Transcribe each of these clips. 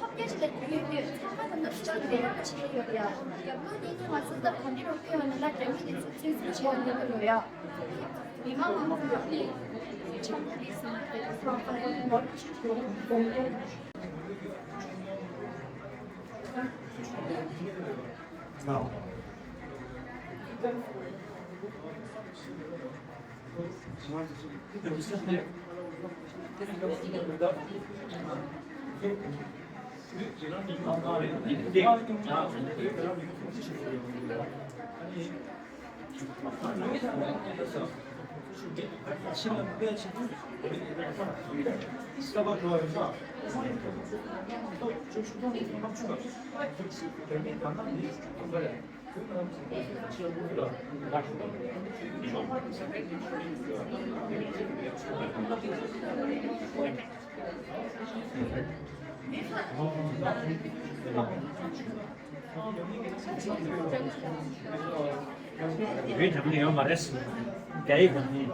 컵계시대 공유비 사과는 시절이 내려가 지내요야. 연문이 왔었다 반대로 표현은 날 때문에 스트레스 지원되는 거야. 이만 먹으니 정말 있으면 그런 거는 머리 Now. 왜 잡네요 말했어. 대입은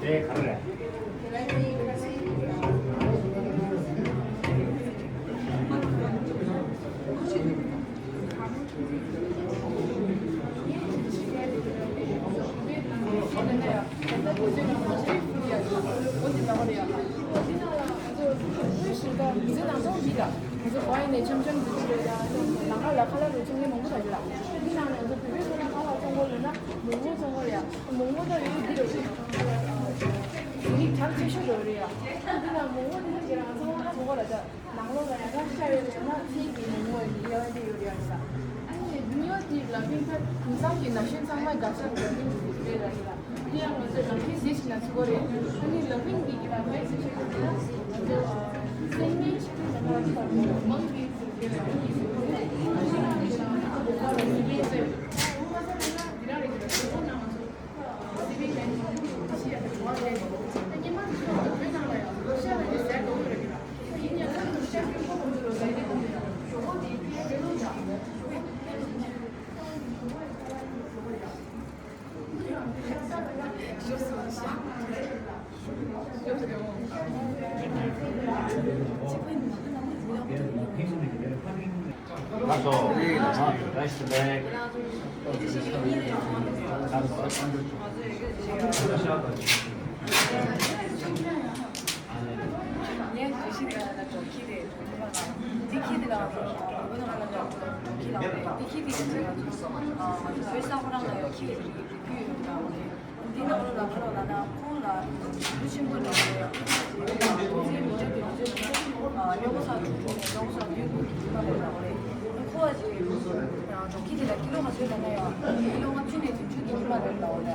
네, 가래. 가서 라이스 백 얘 주시가 좀 기대 디키드가 이거는 하려고 디키드인데 디키드 제가 좀 일상으로는 키드 리뷰가 디너로 나가러 나나 코나 무슨 분이 영사 미국 이만하다 그래 코아지 좀 기대가 기로가 제일 많아요 기로가 춘에 주기 이만 된다 원래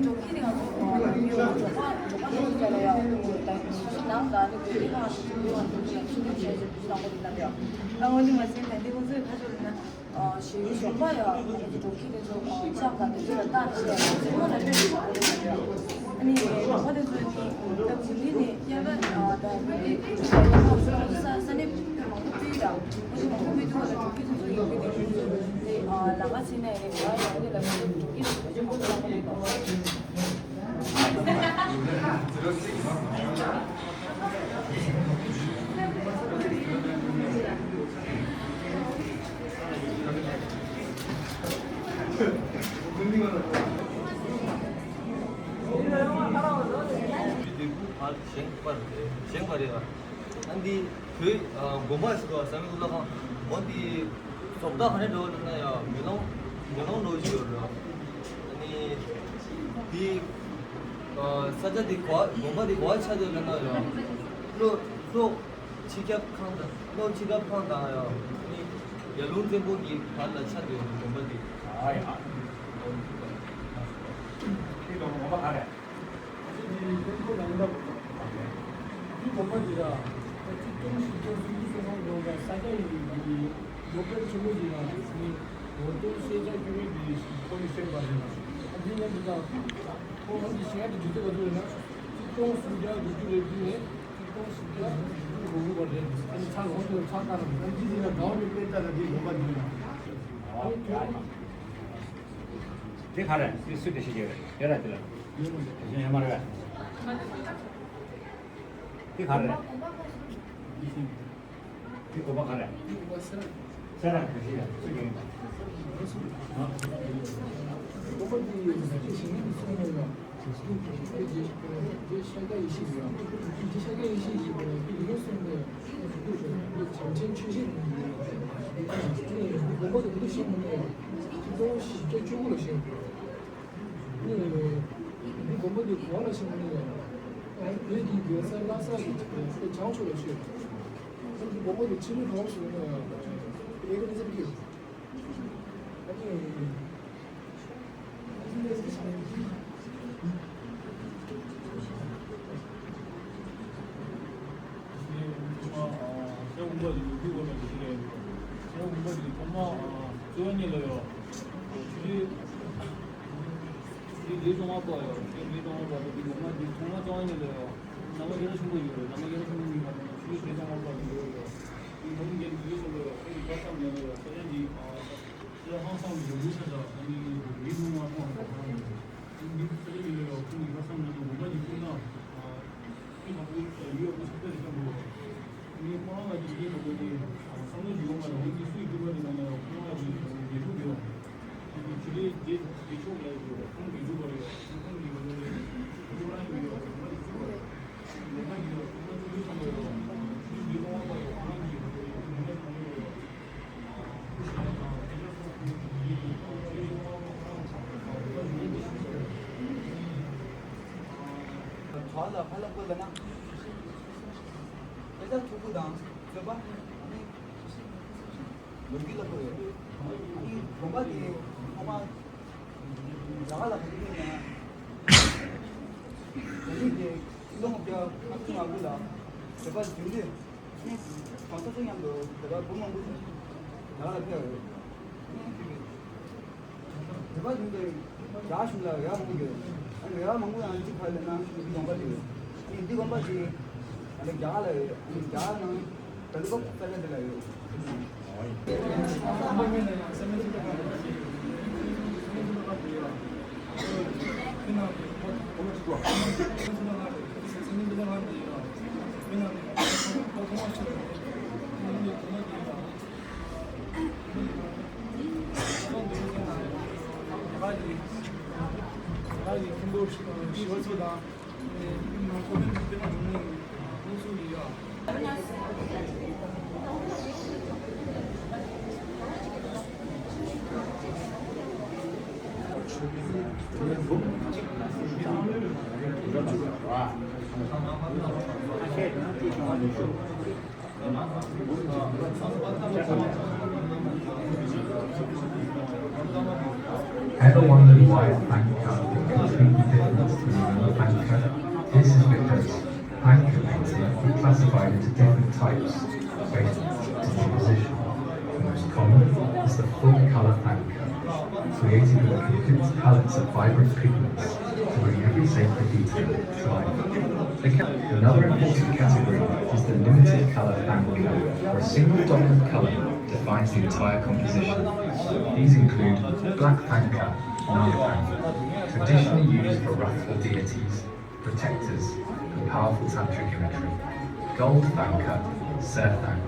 좀 기대가 미국 저번에 무슨 나온다 아니고 우리가 미국한테 신경 쓰여서 무슨 나오거든요 오늘 말씀 내 공부에 가져오는 是小朋友，就去的时候，香港的这个大学，最后呢就是我的朋友，你我的是你的经理呢，也问的你，然后三年忙不对的，我是忙不对做的，就去就是有的就是两个现在我有的了，就去就不知道那个。시행발이야. 근데 그 뭐마스가 사면 올라가 어디 접다 하는 거잖아요. 유농 노지요. 아니 이 사자디 과 뭐마디 과 찾으잖아요. 또 지갑한다. 또 지갑한다요. 이 연론 제목이 발라 찾아요. 뭐마디. 아야 이거 뭐가 가래 이 공간이라 조금씩 사장이 목표 주문이나 어떤 세자 교육이 포인트를 받으나 한년보다 한지 시간이 주제가 되나 좀 수자 주제를 주네 좀 수자 공부 걸려 아니 잘 오늘 찾아는 한지나 나오면 뺐다는 게 공간이나 네 가래 이 수도 시계 열어 들어 이제 말해 이 가래 이 고마 가래 사람 그 시계 수계 저하다 팔랑 걸려나? 일단 두고당 저봐 여기다 거예요. 이 공간이 아마 나가다 보니까 여기 이제 이동업자 학생하고다 저봐 근데 방사성향도 내가 보면 무슨 나가다 펴요. 저봐 근데 야신라 야 먹는 게 아니 야 먹는 안 찍할래나 이 공간이 이 공간이 아니 야래 야는 별거 빨리 들어요. Ever wondered why a Panka is completely different from another Panka? This is because Panka painting is classified into different types based on composition. The most common is the full colour Panka, created with complete palettes of vibrant pigments to bring every sacred detail to life. Another important category is the limited colour Panka, where a single dominant colour defines the entire composition. These include black Panka, Naya Panka, traditionally used for wrathful deities, protectors, and powerful tantric imagery. Gold Panka, Sethang,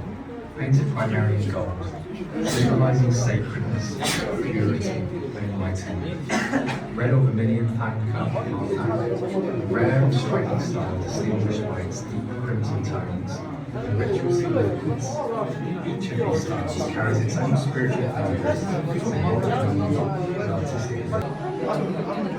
painted primarily in gold, symbolizing sacredness, purity, and enlightenment. Red or vermilion Panka, a rare and striking style distinguished by its deep crimson tones and ritual significance. Each of these styles carries its own spiritual values, symbolic meaning, and artistic value.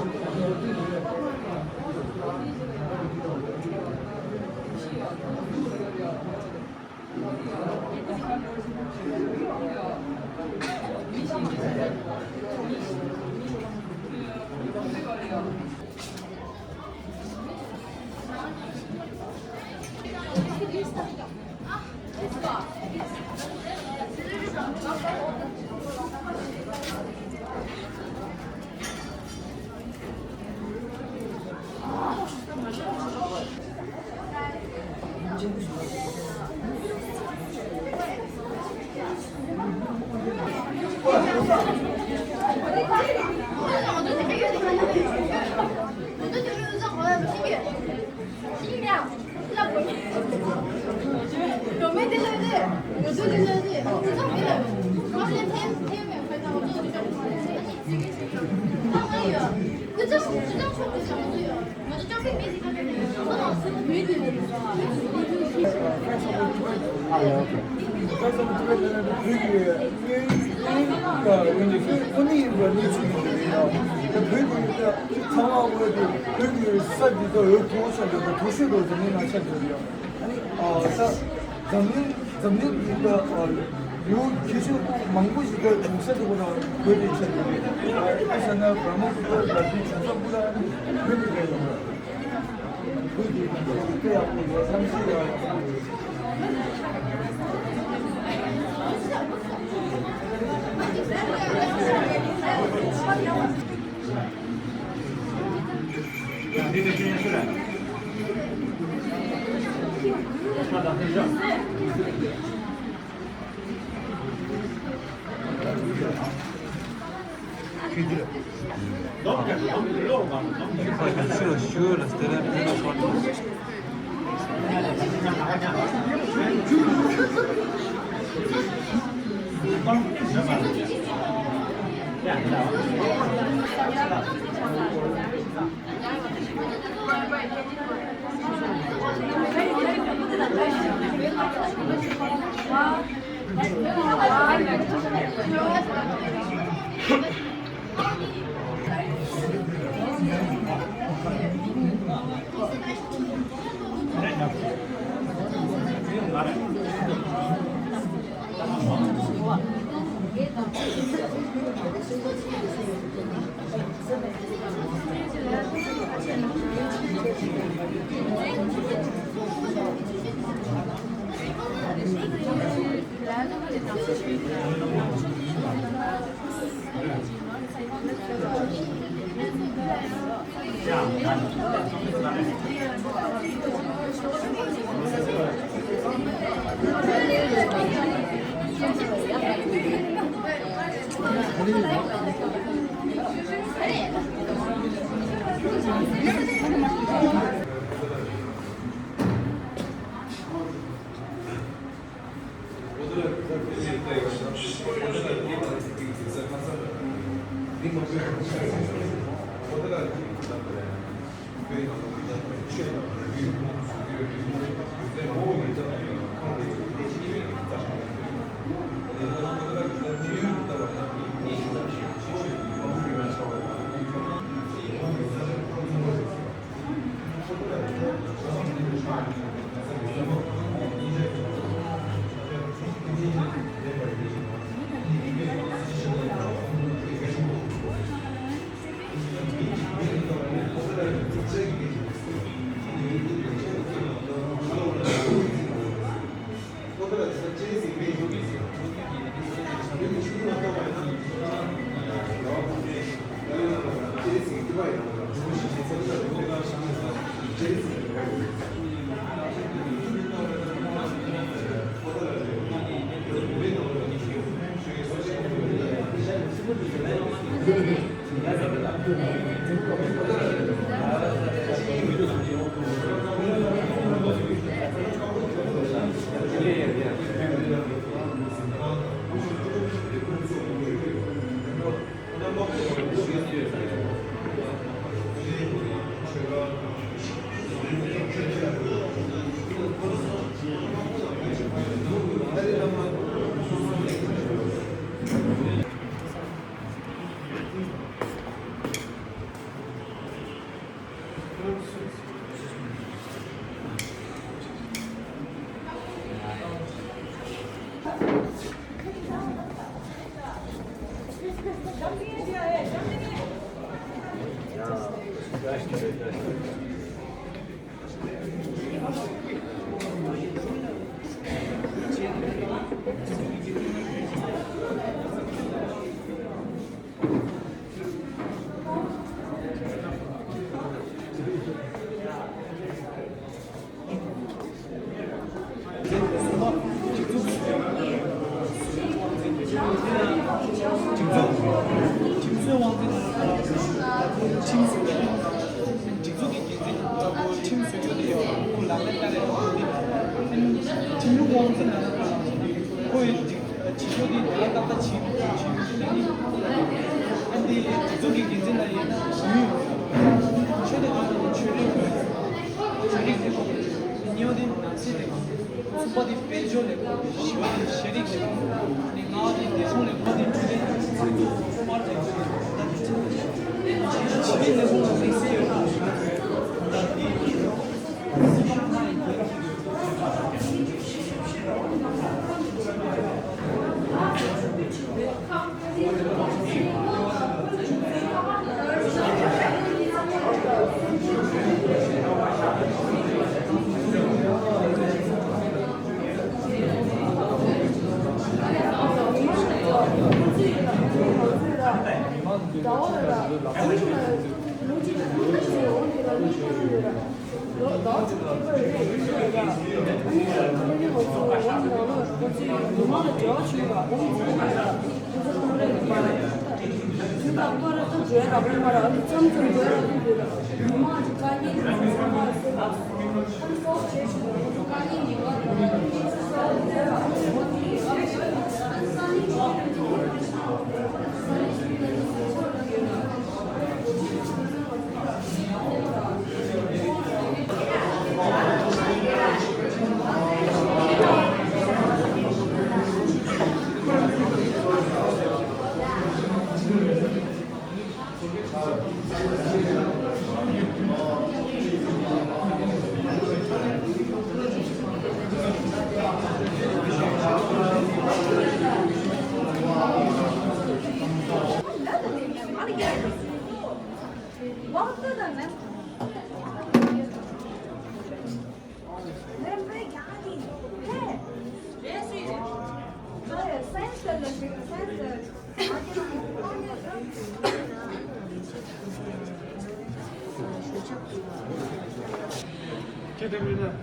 됩니다.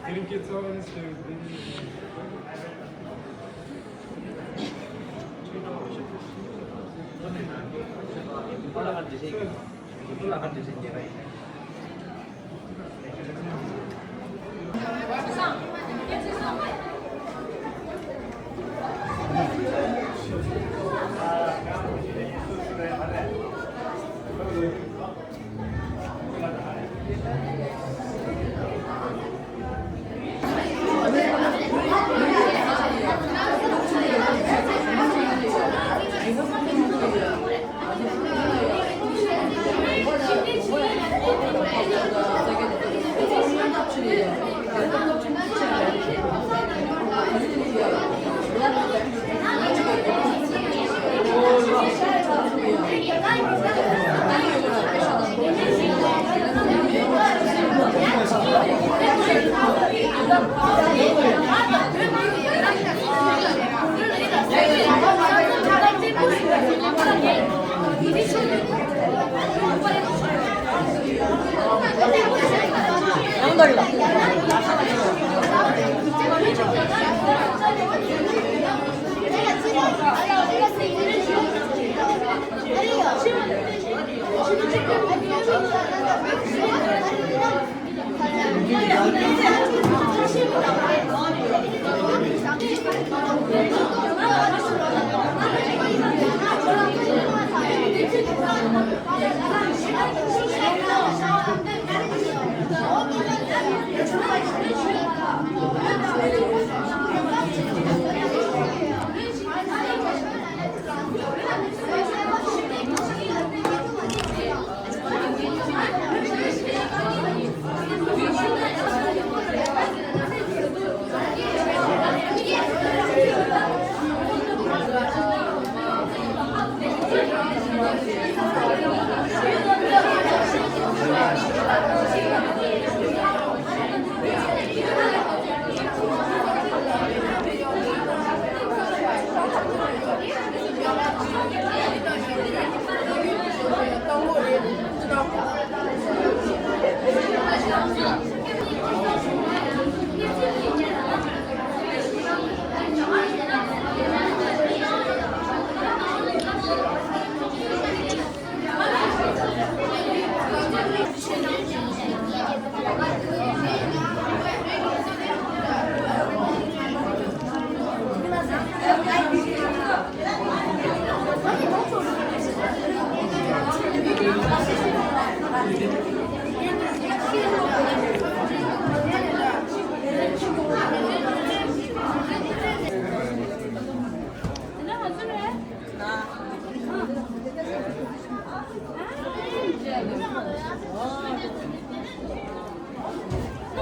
드림께서 했어요. 올라간 지 올라간 지 이제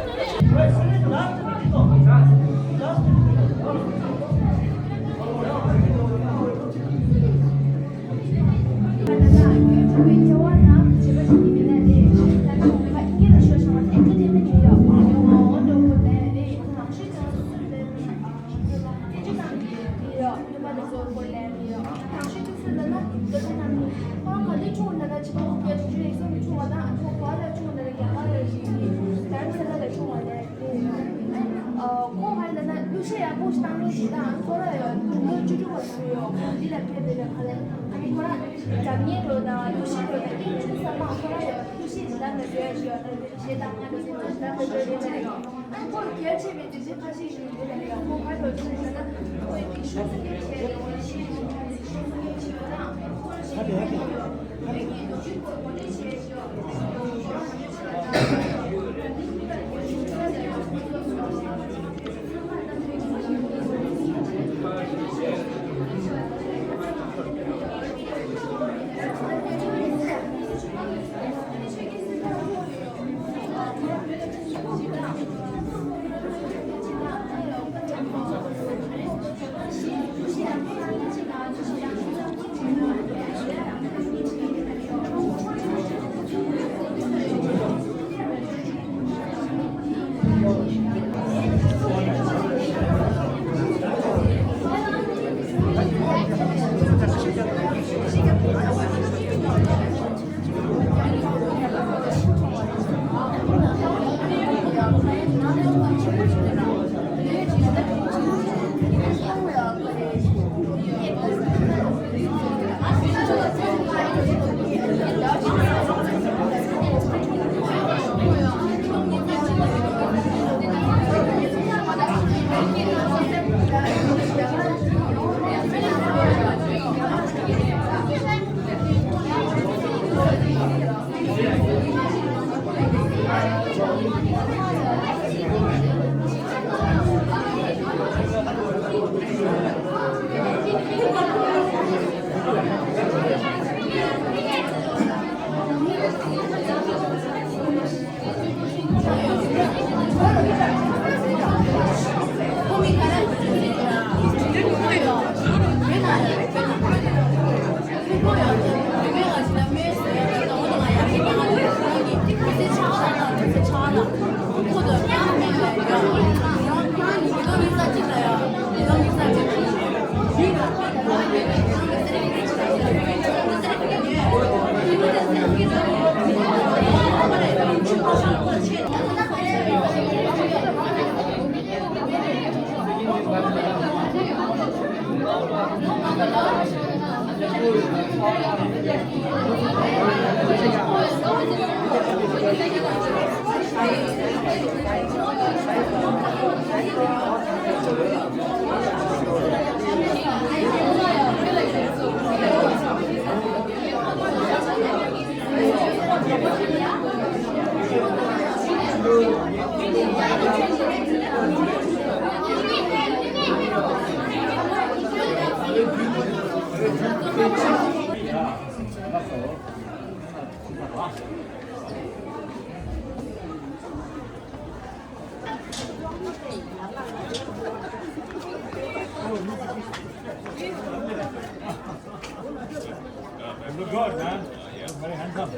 유명하지. Look good, man. Very handsome.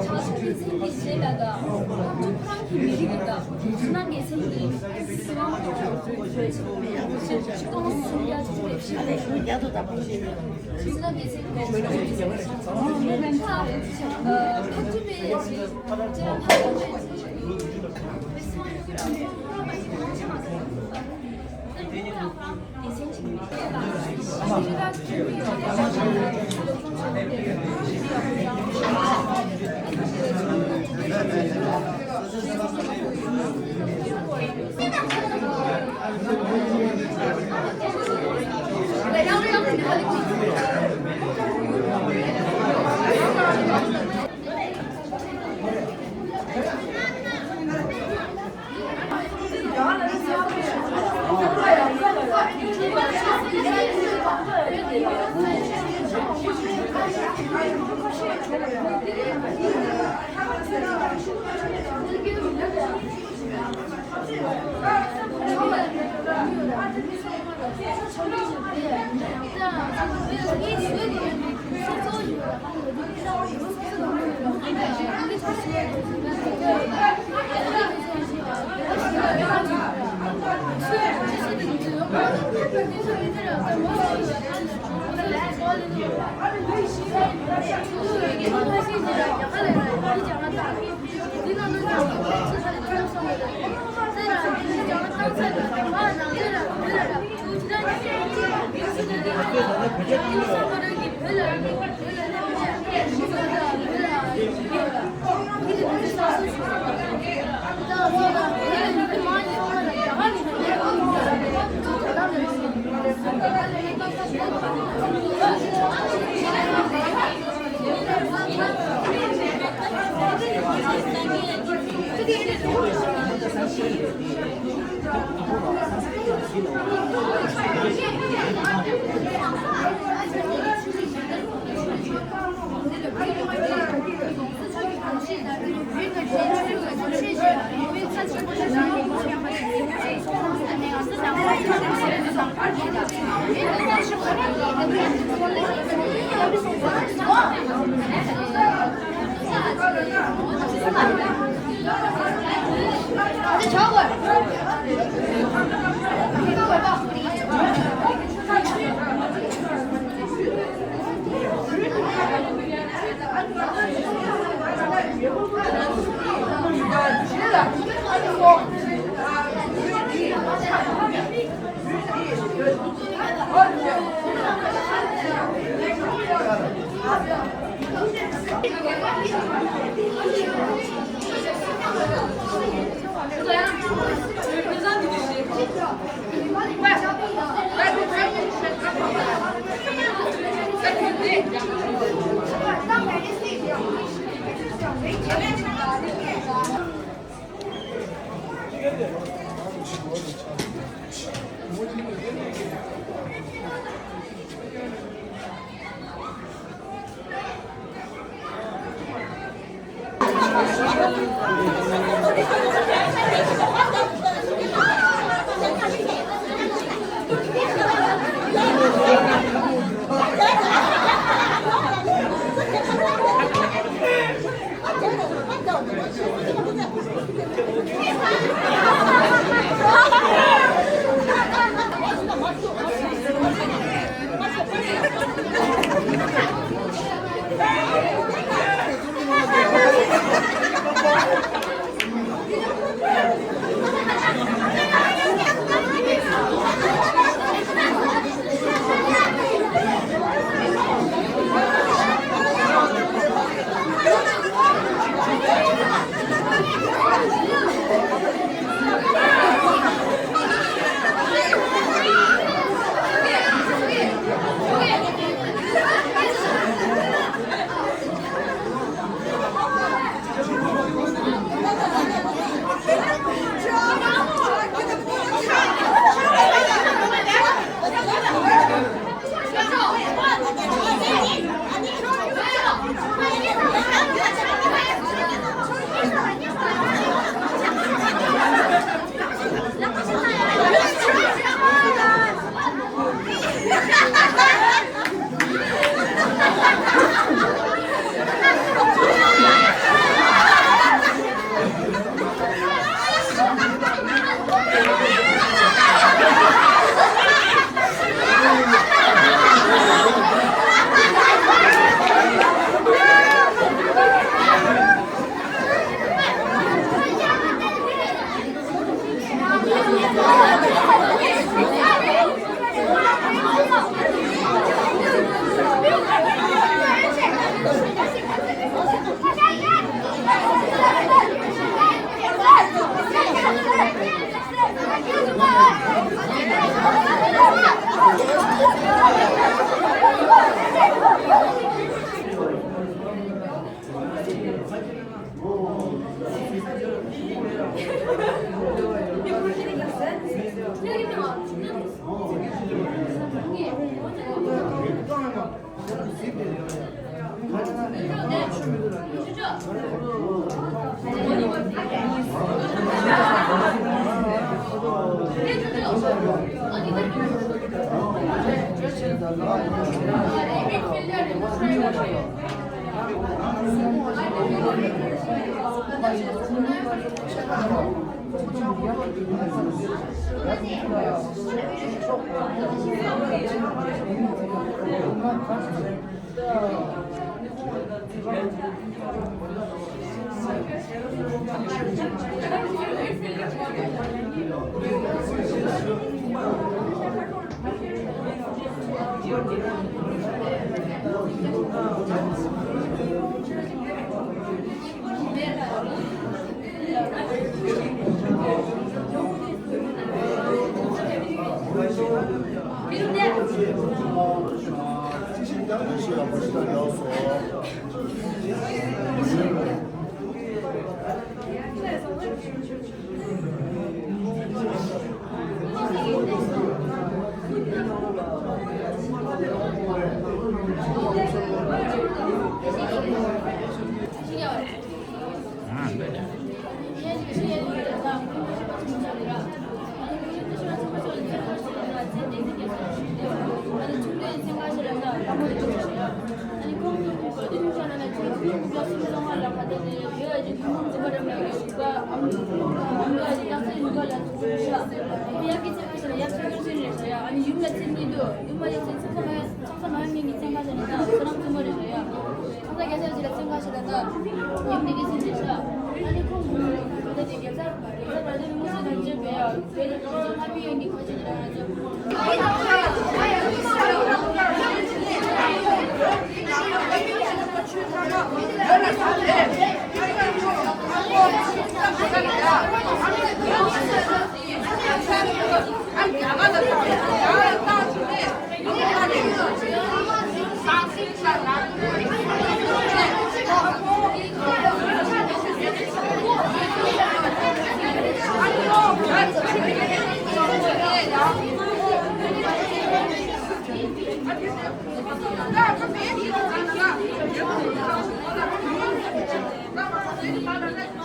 자식이 생기시다가 프랑키 미리니까 순하게 생긴 식동은 순리야 주십시오. 야도 다 보시면 순하게 생긴 팥집에 제가 시간 몇 시간이었어? 누가 신청하려고 하더니 내가 이제 그거를 누가 누가 이제 약속이 누가라도 약이 생각하시라 약속을 수리해서요. 아니 육나 친구도 육마 약속 청소만 한 명이 생각하시니까 그런 주머니서요. 청소기에서 지라 생각하시다가 육내기 생기셔. 아니 그럼 근데 여자 말들은 무슨 단점이에요? 왜냐면 무슨 합의형이 거짓이라 하죠. 나